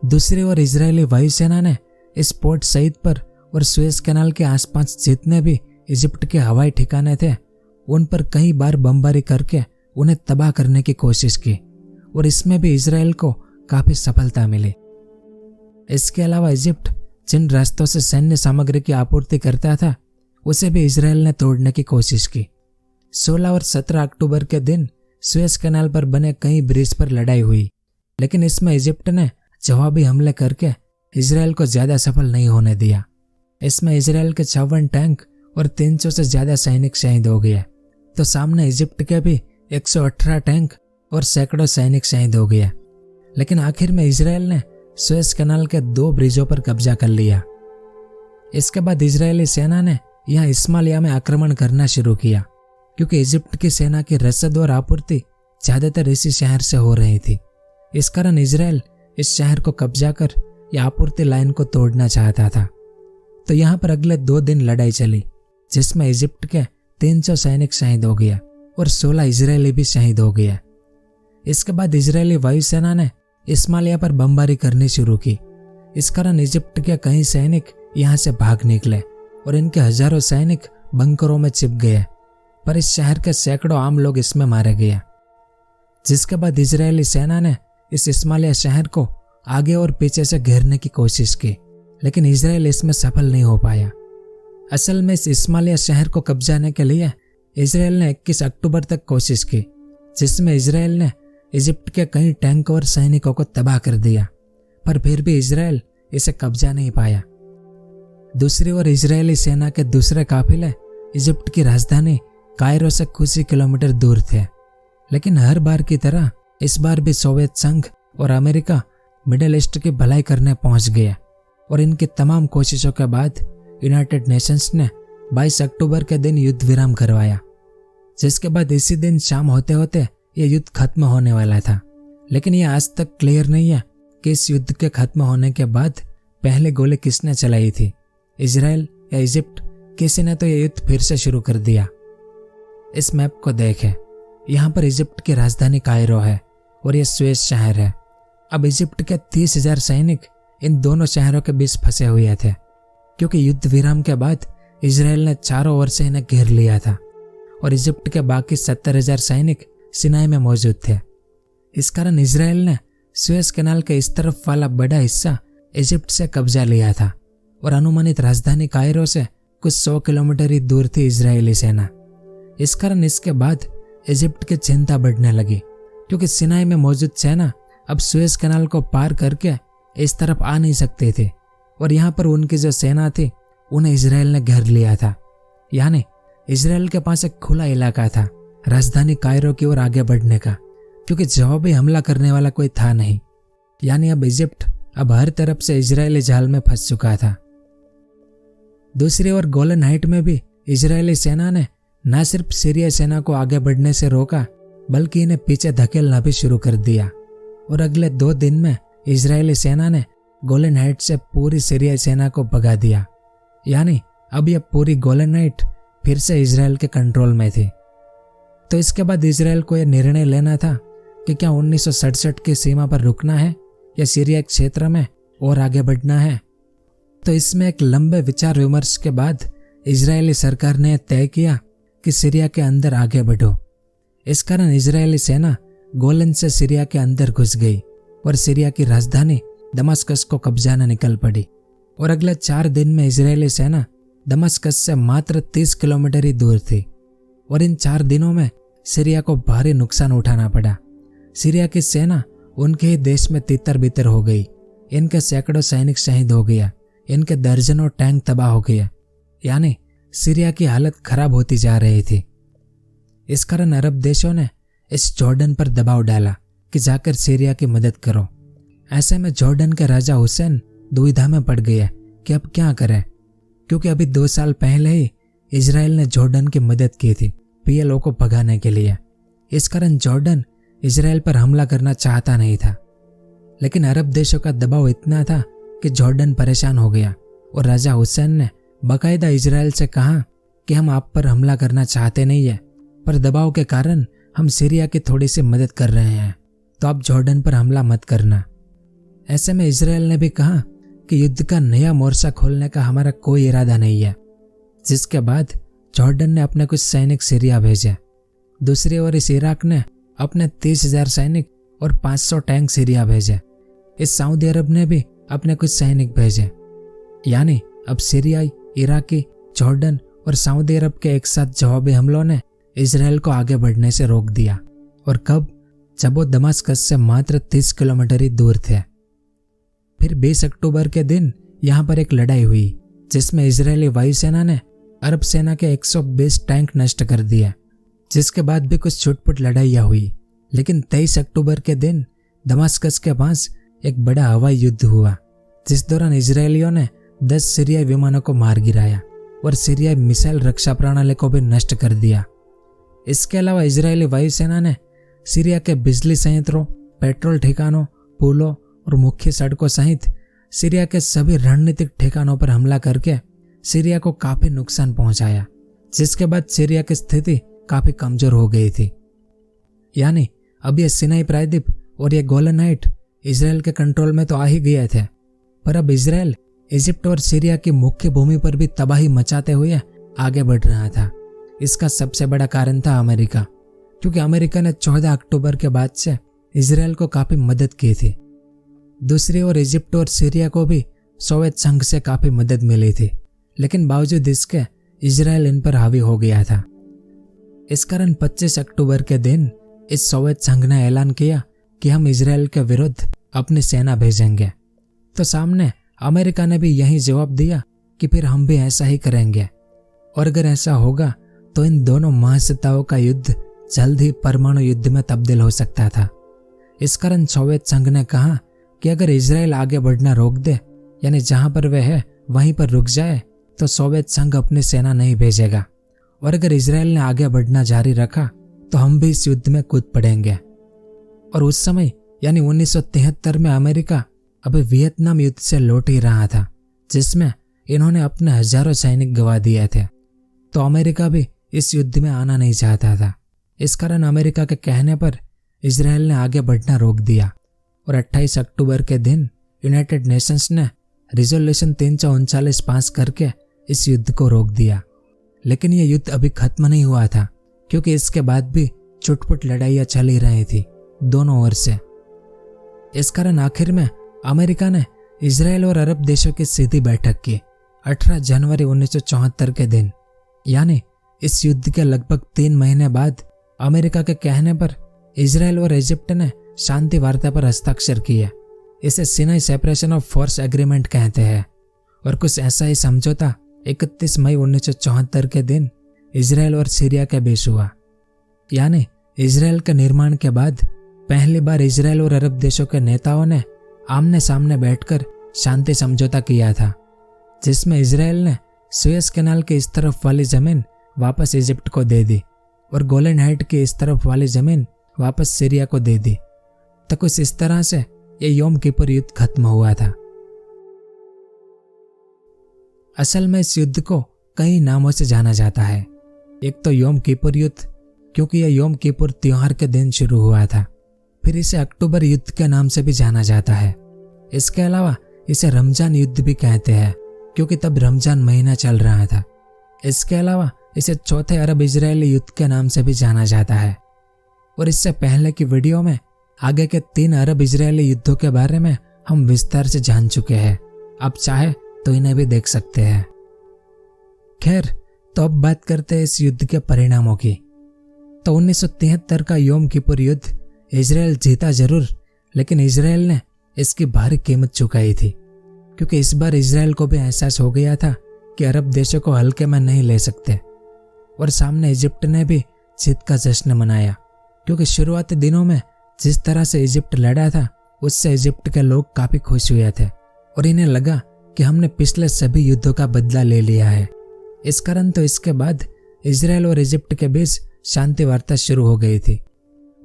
S1: दूसरी ओर इजरायली वायुसेना ने इस पोर्ट सईद पर और सुएज कैनाल के आसपास जितने भी इजिप्ट के हवाई ठिकाने थे उन पर कई बार बमबारी करके उन्हें तबाह करने की कोशिश की और इसमें भी इजराइल को काफी सफलता मिली। इसके अलावा इजिप्ट जिन रास्तों से सैन्य सामग्री की आपूर्ति करता था उसे भी इजराइल ने तोड़ने की कोशिश की। 16 और 17 अक्टूबर के दिन सुएज कैनाल पर बने कई ब्रिज पर लड़ाई हुई, लेकिन इसमें इजिप्ट ने जवाबी हमले करके इजराइल को ज्यादा सफल नहीं होने दिया। इसमें इजराइल के 56 टैंक और 300 से ज्यादा सैनिक शहीद हो गए, तो सामने इजिप्ट के भी 118 टैंक और सैकड़ों सैनिक शहीद हो गए। लेकिन आखिर में इजराइल ने सुएज कैनाल के 2 ब्रिजों पर कब्जा कर लिया। इसके बाद इजरायली सेना ने यहाँ इस्माइलिया में आक्रमण करना शुरू किया, क्योंकि इजिप्ट की सेना की रसद और आपूर्ति ज्यादातर इसी शहर से हो रही थी। इस कारण इजराइल इस शहर को कब्जा कर या आपूर्ति लाइन को तोड़ना चाहता था। तो यहाँ पर अगले 2 दिन लड़ाई चली, जिसमें इजिप्ट के 300 सैनिक शहीद हो गया और 16 इजरायली भी शहीद हो गया। इसके बाद इजरायली वायुसेना ने इस्माइलिया पर बमबारी करनी शुरू की। इस कारण इजिप्ट के कई सैनिक यहाँ से भाग निकले और इनके हजारों सैनिक बंकरों में छिप गए, पर इस शहर के सैकड़ों आम लोग इसमें मारे गए। जिसके बाद इजरायली सेना ने इस इस्माइलिया शहर को आगे और पीछे से घेरने की कोशिश की, लेकिन इजराइल इसमें सफल नहीं हो पाया। असल में इस इस्माइलिया शहर को कब्जाने के लिए इजराइल ने 21 अक्टूबर तक कोशिश की, जिसमें इजराइल ने इजिप्ट के कई टैंक और सैनिकों को तबाह कर दिया, पर फिर भी इजराइल इसे कब्जा नहीं पाया। दूसरी ओर इजरायली सेना के दूसरे काफिले इजिप्ट की राजधानी कायरो से कुछ ही किलोमीटर दूर थे, लेकिन हर बार की तरह इस बार भी सोवियत संघ और अमेरिका मिडिल ईस्ट की भलाई करने पहुंच गए और इनकी तमाम कोशिशों के बाद यूनाइटेड नेशंस ने 22 अक्टूबर के दिन युद्ध विराम करवाया, जिसके बाद इसी दिन शाम होते होते यह युद्ध खत्म होने वाला था। लेकिन यह आज तक क्लियर नहीं है कि इस युद्ध के खत्म होने के बाद पहले गोली किसने चलाई थी, इजराइल या इजिप्ट। किसी ने तो यह युद्ध फिर से शुरू कर दिया। इस मैप को देखें, यहाँ पर इजिप्ट की राजधानी कायरो है और यह सुएज शहर है। अब इजिप्ट के 30,000 सैनिक इन दोनों शहरों के बीच फंसे हुए थे, क्योंकि युद्ध विराम के बाद इजराइल ने चारों ओर से इन्हें घेर लिया था और इजिप्ट के बाकी 70,000 सैनिक सिनाई में मौजूद थे। इस कारण इजराइल ने सुएज कैनाल के इस तरफ वाला बड़ा हिस्सा इजिप्ट से कब्जा लिया था और अनुमानित राजधानी कायरो से कुछ 100 किलोमीटर ही दूर थी इजरायली सेना। इस कारण इसके बाद इजिप्ट की चिंता बढ़ने लगी, क्योंकि सिनाई में मौजूद सेना अब सुएज कैनाल को पार करके इस तरफ आ नहीं सकती थी और यहाँ पर उनकी जो सेना थी उन्हें इजराइल ने घेर लिया था। यानी इजराइल के पास एक खुला इलाका था राजधानी कायरो की ओर आगे बढ़ने का, क्योंकि जवाबी हमला करने वाला कोई था नहीं। यानी अब इजिप्ट अब हर तरफ से इजरायली जाल में फंस चुका था। दूसरी ओर गोलन हाइट में भी इजरायली सेना ने न सिर्फ सीरिया सेना को आगे बढ़ने से रोका, बल्कि इन्हें पीछे धकेलना भी शुरू कर दिया और अगले 2 दिन में इजरायली सेना ने गोलन हाइट से पूरी सीरिया सेना को भगा दिया। यानी अब यह पूरी गोलन हाइट फिर से इजराइल के कंट्रोल में थी। तो इसके बाद इजराइल को यह निर्णय लेना था कि क्या 1967 की सीमा पर रुकना है या सीरिया क्षेत्र में और आगे बढ़ना है। तो इसमें एक लंबे विचार विमर्श के बाद इजरायली सरकार ने तय किया कि सीरिया के अंदर आगे बढ़ो। इस कारण इजरायली सेना गोलन से सीरिया के अंदर घुस गई और सीरिया की राजधानी दमास्कस को कब्जाने निकल पड़ी और अगले 4 दिन में इजरायली सेना दमास्कस से मात्र 30 किलोमीटर ही दूर थी और इन 4 दिनों में सीरिया को भारी नुकसान उठाना पड़ा। सीरिया की सेना उनके ही देश में तितर बितर हो गई, इनके सैकड़ों सैनिक शहीद हो गया, इनके दर्जनों टैंक तबाह हो गया। यानी सीरिया की हालत खराब होती जा रही थी। इस कारण अरब देशों ने इस जॉर्डन पर दबाव डाला कि जाकर सीरिया की मदद करो। ऐसे में जॉर्डन के राजा हुसैन दुविधा में पड़ गए कि अब क्या करें, क्योंकि अभी 2 साल पहले ही इजराइल ने जॉर्डन की मदद की थी पीएलओ को भगाने के लिए। इस कारण जॉर्डन इजराइल पर हमला करना चाहता नहीं था, लेकिन अरब देशों का दबाव इतना था कि जॉर्डन परेशान हो गया और राजा हुसैन ने बाकायदा इजराइल से कहा कि हम आप पर हमला करना चाहते नहीं है, पर दबाव के कारण हम सीरिया की थोड़ी सी मदद कर रहे हैं, तो आप जॉर्डन पर हमला मत करना। ऐसे में इजराइल ने भी कहा कि युद्ध का नया मोर्चा खोलने का हमारा कोई इरादा नहीं है, जिसके बाद जॉर्डन ने अपने कुछ सैनिक सीरिया भेजे। दूसरी ओर इस इराक ने अपने 30,000 सैनिक और 500 टैंक सीरिया भेजे। इस सऊदी अरब ने भी अपने कुछ सैनिक भेजे। यानी अब सीरियाई, इराकी, जॉर्डन और सऊदी अरब के एक साथ जवाबी हमलों ने इजराइल को आगे बढ़ने से रोक दिया। और कब? जब वो दमास्कस से मात्र 30 किलोमीटर ही दूर थे। फिर 20 अक्टूबर के दिन यहाँ पर एक लड़ाई हुई, जिसमें इजरायली वायुसेना ने अरब सेना के 120 टैंक नष्ट कर दिए, जिसके बाद भी कुछ छुटपुट लड़ाइयाँ हुई। लेकिन 23 अक्टूबर के दिन दमास्कस के पास एक बड़ा हवाई युद्ध हुआ, जिस दौरान इजरायलियों ने 10 सीरियाई विमानों को मार गिराया और सीरियाई मिसाइल रक्षा प्रणाली को भी नष्ट कर दिया। इसके अलावा इजरायली वायुसेना ने सीरिया के बिजली संयंत्रों, पेट्रोल ठिकानों, पुलों और मुख्य सड़कों सहित सीरिया के सभी रणनीतिक ठिकानों पर हमला करके सीरिया को काफी नुकसान पहुंचाया, जिसके बाद सीरिया की स्थिति काफी कमजोर हो गई थी। यानी अब यह सिनाई प्रायद्वीप और यह गोलन हाइट इजराइल के कंट्रोल में तो आ ही गए थे, पर अब इजराइल इजिप्ट और सीरिया की मुख्य भूमि पर भी तबाही मचाते हुए आगे बढ़ रहा था। इसका सबसे बड़ा कारण था अमेरिका, क्योंकि अमेरिका ने 14 अक्टूबर के बाद से इजराइल को काफी मदद की थी। दूसरी ओर इजिप्ट और सीरिया को भी सोवियत संघ से काफी मदद मिली थी, लेकिन बावजूद इसके इजराइल इन पर हावी हो गया था। इस कारण 25 अक्टूबर के दिन इस सोवियत संघ ने ऐलान किया कि हम इजराइल के विरुद्ध अपनी सेना भेजेंगे। तो सामने अमेरिका ने भी यही जवाब दिया कि फिर हम भी ऐसा ही करेंगे, और अगर ऐसा होगा तो इन दोनों महासत्ताओं का युद्ध जल्द ही परमाणु युद्ध में तब्दील हो सकता था। इस कारण सोवियत संघ ने कहा कि अगर इजराइल आगे बढ़ना रोक दे, यानी जहां पर वह है वहीं पर रुक जाए, तो सोवियत संघ अपनी सेना नहीं भेजेगा, और अगर इजराइल ने आगे बढ़ना जारी रखा तो हम भी इस युद्ध में कूद पड़ेंगे। और उस समय यानी 1973 में अमेरिका अभी वियतनाम युद्ध से लौट ही रहा था, जिसमें इन्होंने अपने हजारों सैनिक गंवा दिए थे। तो अमेरिका भी इस युद्ध में आना नहीं चाहता था। इस कारण अमेरिका के कहने पर इजराइल ने आगे बढ़ना रोक दिया और 28 अक्टूबर के दिन यूनाइटेड नेशंस ने रिजोल्यूशन 339 पास करके इस युद्ध को रोक दिया। लेकिन यह युद्ध अभी खत्म नहीं हुआ था, क्योंकि इसके बाद भी छुटपुट लड़ाइयाँ चल ही रही थी दोनों ओर से। इस कारण आखिर में अमेरिका ने इजराइल और अरब देशों की सीधी बैठक की 18 जनवरी 1974 के दिन। यानी इस युद्ध के लगभग 3 महीने बाद अमेरिका के कहने पर इजराइल और इजिप्ट ने शांति वार्ता पर हस्ताक्षर किए। इसे Sinai separation of force agreement कहते हैं। और कुछ ऐसा ही समझौता 31 मई 1974 के दिन इजराइल और सीरिया के बीच हुआ। यानी इजराइल के निर्माण के बाद पहली बार इजराइल और अरब देशों के नेताओं ने आमने सामने बैठकर शांति समझौता किया था, जिसमें इजराइल ने सुएज कैनाल की इस तरफ वाली जमीन वापस इजिप्ट को दे दी और गोलन हाइट की इस तरफ वाली जमीन वापस सीरिया को दे दी। तो कुछ इस तरह से ये योम किपुर युद्ध खत्म हुआ था। असल में इस युद्ध को कई नामों से जाना जाता है। एक तो योम किपुर युद्ध, क्योंकि यह योम किपुर त्योहार के दिन शुरू हुआ था। फिर इसे अक्टूबर युद्ध के नाम से भी जाना जाता है। इसके अलावा इसे रमजान युद्ध भी कहते हैं, क्योंकि तब रमजान महीना चल रहा था। इसके अलावा इसे चौथे अरब इजरायली युद्ध के नाम से भी जाना जाता है। और इससे पहले की वीडियो में आगे के 3 अरब इजरायली युद्धों के बारे में हम विस्तार से जान चुके हैं। आप चाहे तो इन्हें भी देख सकते हैं। खैर, तो अब बात करते हैं इस युद्ध के परिणामों की। तो 1973 का योम किपुर युद्ध इजराइल जीता जरूर, लेकिन इजराइल ने इसकी भारी कीमत चुकाई थी, क्योंकि इस बार इजराइल को भी एहसास हो गया था कि अरब देशों को हल्के में नहीं ले सकते। और सामने इजिप्ट ने भी जीत का जश्न मनाया, क्योंकि शुरुआती दिनों में जिस तरह से इजिप्ट लड़ा था उससे इजिप्ट के लोग काफी खुश हुए थे और इन्हें लगा कि हमने पिछले सभी युद्धों का बदला ले लिया है। इस कारण तो इसके बाद इजराइल और इजिप्ट के बीच शांति वार्ता शुरू हो गई थी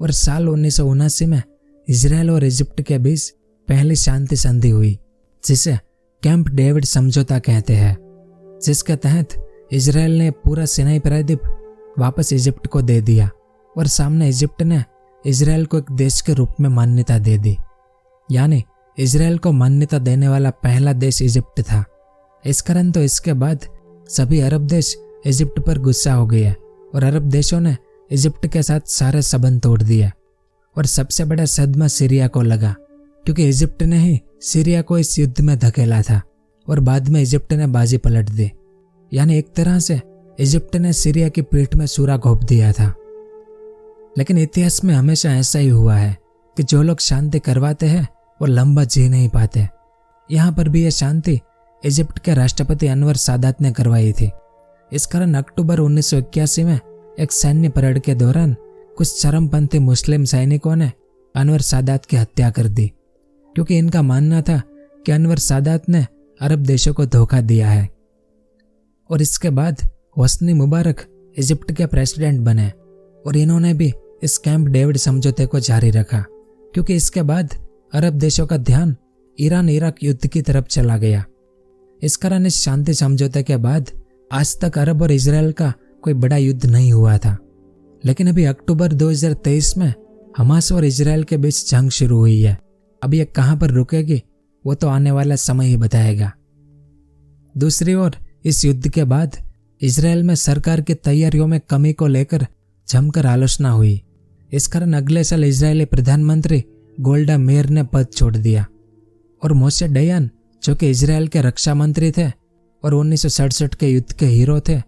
S1: और साल 1979 में इजराइल और इजिप्ट के बीच पहली शांति संधि हुई, जिसे कैंप डेविड समझौता कहते हैं, जिसके तहत इजराइल ने पूरा सिनाई प्रायद्वीप वापस इजिप्ट को दे दिया और सामने इजिप्ट ने इजराइल को एक देश के रूप में मान्यता दे दी। यानी इजराइल को मान्यता देने वाला पहला देश इजिप्ट था। इस कारण तो इसके बाद सभी अरब देश इजिप्ट पर गुस्सा हो गए और अरब देशों ने इजिप्ट के साथ सारे संबंध तोड़ दिए। और सबसे बड़ा सदमा सीरिया को लगा, क्योंकि इजिप्ट ने ही सीरिया को इस युद्ध में धकेला था और बाद में इजिप्ट ने बाजी पलट दी। यानी एक तरह से इजिप्ट ने सीरिया की पीठ में सूरा घोंप दिया था। लेकिन इतिहास में हमेशा ऐसा ही हुआ है कि जो लोग शांति करवाते हैं वो लंबा जी नहीं पाते। यहाँ पर भी यह शांति इजिप्ट के राष्ट्रपति अनवर सादात ने करवाई थी। इस कारण अक्टूबर 1981 में एक सैन्य परेड के दौरान कुछ चरमपंथी मुस्लिम सैनिकों ने अनवर सादात की हत्या कर दी, क्योंकि इनका मानना था कि अनवर सादात ने अरब देशों को धोखा दिया है। और इसके बाद होस्नी मुबारक इजिप्ट के प्रेसिडेंट बने और इन्होंने भी इस कैंप डेविड समझौते को जारी रखा, क्योंकि इसके बाद अरब देशों का ध्यान ईरान इराक युद्ध की तरफ चला गया। इस कारण इस शांति समझौते के बाद आज तक अरब और इजराइल का कोई बड़ा युद्ध नहीं हुआ था। लेकिन अभी अक्टूबर 2023 में हमास और इजराइल के बीच जंग शुरू हुई है। अब यह कहां पर रुकेगी वो तो आने वाला समय ही बताएगा। दूसरी ओर इस युद्ध के बाद इजराइल में सरकार की तैयारियों में कमी को लेकर जमकर आलोचना हुई। इस कारण अगले साल इजरायली प्रधानमंत्री गोल्डा मेयर ने पद छोड़ दिया और मोशे डयान, जो कि इजराइल के रक्षा मंत्री थे और 1967 के युद्ध के हीरो थे,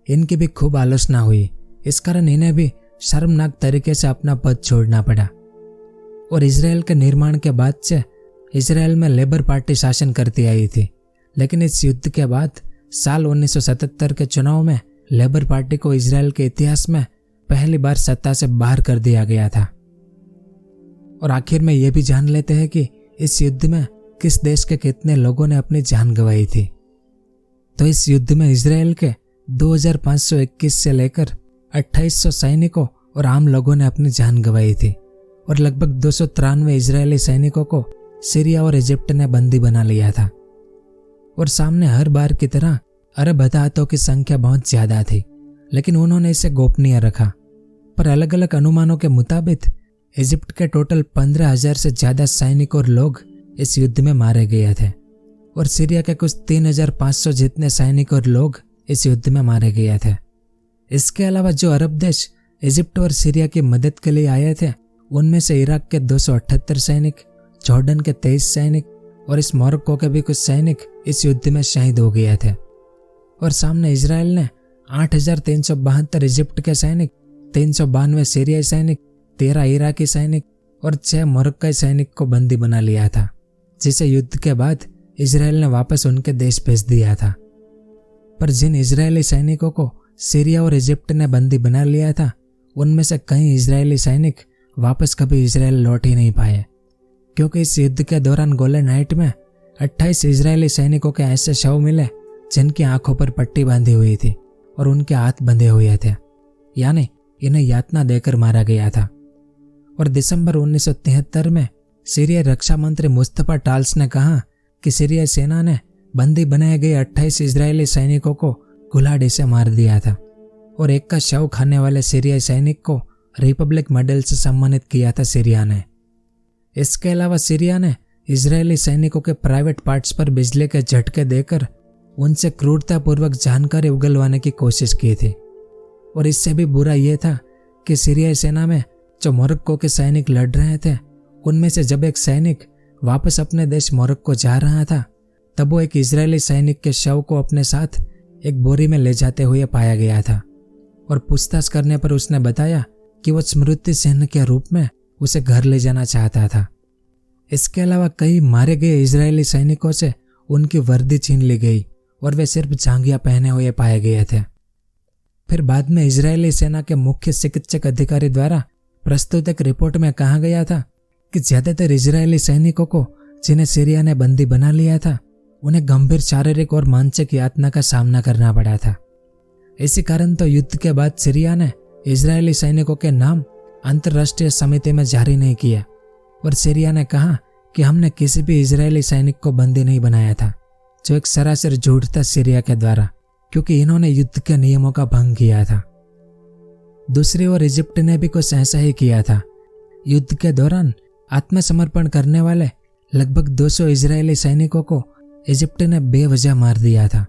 S1: इनकी भी खूब आलोचना हुई। इस कारण इन्हें भी शर्मनाक तरीके से अपना पद छोड़ना पड़ा। और इजराइल के निर्माण के बाद से इजराइल में लेबर पार्टी शासन करती आई थी, लेकिन इस युद्ध के बाद साल 1977 के चुनाव में लेबर पार्टी को इजराइल के इतिहास में पहली बार सत्ता से बाहर कर दिया गया था। और आखिर में यह भी जान लेते हैं कि इस युद्ध में किस देश के कितने लोगों ने अपनी जान गंवाई थी। तो इस युद्ध में इजराइल के 2521 से लेकर 2800 सैनिकों और आम लोगों ने अपनी जान गंवाई थी और लगभग 293 इजरायली सैनिकों को सीरिया और इजिप्ट ने बंदी बना लिया था। और सामने हर बार की तरह अरब हताहतों की संख्या बहुत ज्यादा थी, लेकिन उन्होंने इसे गोपनीय रखा। पर अलग अलग अनुमानों के मुताबिक इजिप्ट के टोटल 15,000 से ज्यादा सैनिक और लोग इस युद्ध में मारे गए थे और सीरिया के कुछ 3,500 जितने सैनिक और लोग इस युद्ध में मारे गए थे। इसके अलावा जो अरब देश इजिप्ट और सीरिया की मदद के लिए आए थे, उनमें से इराक के 278 सैनिक, जॉर्डन के 23 सैनिक और इस मोरक्को के भी कुछ सैनिक इस युद्ध में शहीद हो गए थे। और सामने इजराइल ने 8,372 इजिप्ट के सैनिक, 392 सीरियाई सैनिक, 13 इराकी सैनिक और 6 मोरक्काई सैनिक को बंदी बना लिया था, जिसे युद्ध के बाद इजराइल ने वापस उनके देश भेज दिया था। पर जिन इजरायली सैनिकों को सीरिया और इजिप्ट ने बंदी बना लिया था, उनमें से कई इजरायली सैनिक वापस कभी इजराइल लौट ही नहीं पाए, क्योंकि इस युद्ध के दौरान गोलन हाइट में 28 इजरायली सैनिकों के ऐसे शव मिले जिनकी आंखों पर पट्टी बांधी हुई थी और उनके हाथ बंधे हुए थे, यानी इन्हें यातना देकर मारा गया था। और दिसंबर 1973 में सीरिया रक्षा मंत्री मुस्तफा टाल्स ने कहा कि सीरिया सेना ने बंदी बनाए गए 28 इजरायली सैनिकों को कुल्हाड़ी से मार दिया था और एक का शव खाने वाले सीरियाई सैनिक को रिपब्लिक मेडल से सम्मानित किया था सीरिया ने। इसके अलावा सीरिया ने इजरायली सैनिकों के प्राइवेट पार्ट्स पर बिजली के झटके देकर उनसे क्रूरतापूर्वक जानकारी उगलवाने की कोशिश की थी। और इससे भी बुरा यह था कि सीरियाई सेना में जो मोरक्को के सैनिक लड़ रहे थे, उनमें से जब एक सैनिक वापस अपने देश मोरक्को जा रहा था, तब वो एक इजरायली सैनिक के शव को अपने साथ एक बोरी में ले जाते हुए पाया गया था। और पूछताछ करने पर उसने बताया कि वो स्मृति चिन्ह के रूप में उसे घर ले जाना चाहता था। इसके अलावा कई मारे गए इजरायली सैनिकों से उनकी वर्दी छीन ली गई और वे सिर्फ जांघिया पहने हुए पाए गए थे। फिर बाद में इजरायली सेना के मुख्य चिकित्सक अधिकारी द्वारा प्रस्तुत एक रिपोर्ट में कहा गया था कि ज्यादातर इजरायली सैनिकों को जिन्हें सीरिया ने बंदी बना लिया था, उन्हें गंभीर शारीरिक और मानसिक यातना का सामना करना पड़ा था। इसी कारण तो युद्ध के बाद सीरिया ने इजरायली सैनिकों के नाम अंतर्राष्ट्रीय समिति में जारी नहीं किया और सीरिया ने कहा कि हमने किसी भी इजरायली सैनिक को बंदी नहीं बनाया था, जो एक सरासर झूठ था सीरिया के द्वारा, क्योंकि इन्होंने युद्ध के नियमों का भंग किया था। दूसरी ओर इजिप्ट ने भी कुछ ऐसा ही किया था। युद्ध के दौरान आत्मसमर्पण करने वाले लगभग 200 इजरायली सैनिकों को इजिप्ट ने बेवजह मार दिया था,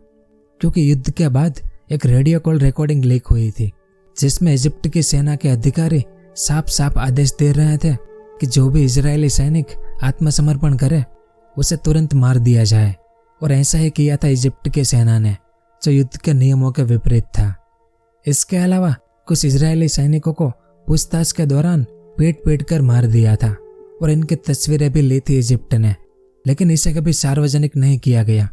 S1: क्योंकि युद्ध के बाद एक रेडियो कॉल रिकॉर्डिंग लीक हुई थी, जिसमें इजिप्ट की सेना के अधिकारी साफ साफ आदेश दे रहे थे कि जो भी इजरायली सैनिक आत्मसमर्पण करे उसे तुरंत मार दिया जाए। और ऐसा ही किया था इजिप्ट की सेना ने, जो युद्ध के नियमों के विपरीत था। इसके अलावा कुछ इजरायली सैनिकों को पूछताछ के दौरान पीट पीट कर मार दिया था और इनकी तस्वीरें भी ली थी इजिप्ट ने, लेकिन इसे कभी सार्वजनिक नहीं किया गया।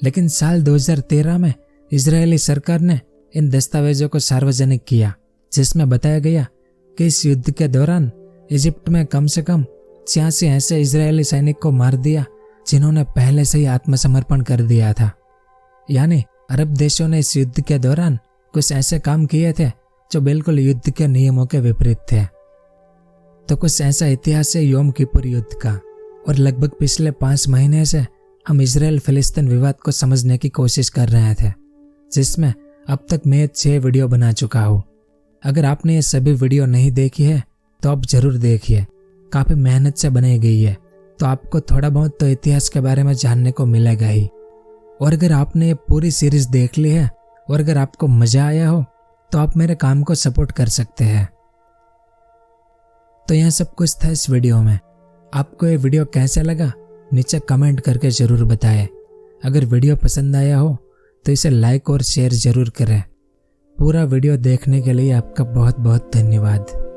S1: लेकिन साल 2013 में इजरायली सरकार ने इन दस्तावेजों को सार्वजनिक किया, जिसमें बताया गया कि इस युद्ध के दौरान इजिप्ट में कम से कम 86 ऐसे इजरायली सैनिक को मार दिया जिन्होंने पहले से ही आत्मसमर्पण कर दिया था। यानी अरब देशों ने इस युद्ध के दौरान कुछ ऐसे काम किए थे जो बिल्कुल युद्ध के नियमों के विपरीत थे। तो कुछ ऐसा इतिहास है योम किपुर युद्ध का। और लगभग पिछले 5 महीने से हम इजराइल फिलिस्तीन विवाद को समझने की कोशिश कर रहे थे, जिसमें अब तक मैं 6 वीडियो बना चुका हूँ। अगर आपने ये सभी वीडियो नहीं देखी है तो आप जरूर देखिए, काफ़ी मेहनत से बनाई गई है, तो आपको थोड़ा बहुत तो इतिहास के बारे में जानने को मिलेगा ही। और अगर आपने ये पूरी सीरीज देख ली है और अगर आपको मज़ा आया हो तो आप मेरे काम को सपोर्ट कर सकते हैं। तो यह सब कुछ था इस वीडियो में। आपको ये वीडियो कैसा लगा नीचे कमेंट करके ज़रूर बताएं। अगर वीडियो पसंद आया हो तो इसे लाइक और शेयर ज़रूर करें। पूरा वीडियो देखने के लिए आपका बहुत बहुत धन्यवाद।